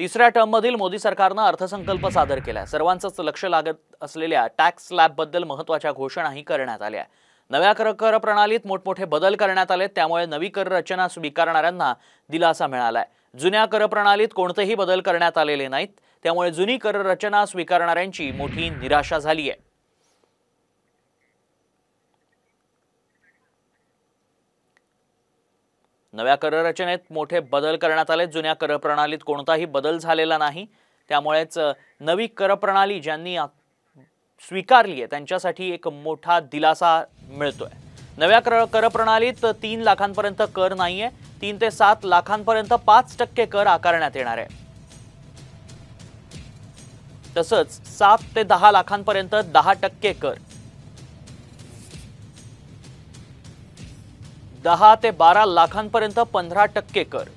तिसऱ्या टर्ममधील मोदी सरकारने अर्थसंकल्प सादर केलाय। सर्वांचंच लक्ष लागत असलेल्या टॅक्स स्लॅबबद्दल महत्त्वाच्या घोषणाही करण्यात आल्या। नव्या कर प्रणालीत मोठमोठे बदल करण्यात आले, त्यामुळे नवी कर रचना स्वीकारणाऱ्यांना दिलासा मिळालाय। जुन्या कर प्रणालीत कोणतेही बदल करण्यात आलेले नाहीत, त्यामुळे जुनी कर रचना स्वीकारणाऱ्यांची मोठी निराशा झाली आहे। नव्या कर रचनेत मोठे बदल करण्यात आले। जुन्या कर प्रणालीत कोणताही बदल झालेला नाही, त्यामुळेच नवी कर प्रणाली ज्यांनी स्वीकारली आहे त्यांच्यासाठी एक मोठा दिलासा मिळतोय। नव्या कर प्रणालीत 3 लाखांपर्यंत कर नाहीये, 3 ते 7 लाखांपर्यंत 5% कर आकारण्यात येणार आहे। तसंच 7 ते 10 लाखांपर्यंत 10% कर, 10 ते 12 लाखांपर्यंत 15% कर,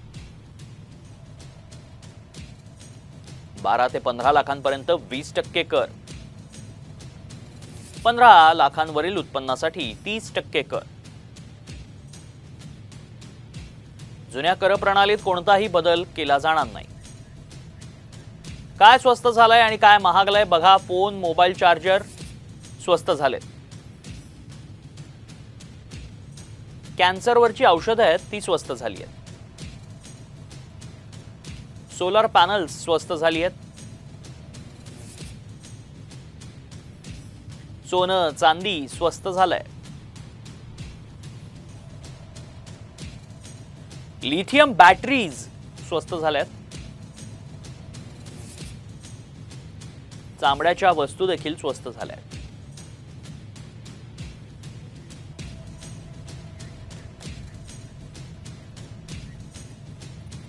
12 ते 15 लाखांपर्यंत 20% कर, 15 लाखांवरील उत्पन्नासाठी 30% कर। जुन्या कर प्रणालीत कोणताही बदल केला जाणार नाही। काय स्वस्त झालंय आणि काय महागलंय बघा। फोन, मोबाईल चार्जर स्वस्त झालेत। कॅन्सरवरची औषधं आहेत ती स्वस्त झाली आहेत। सोलर पॅनल्स स्वस्त झाली आहेत। सोनं चांदी स्वस्त झालंय। लिथियम बॅटरीज स्वस्त झाल्यात। चामड्याच्या वस्तू देखील स्वस्त झाल्या।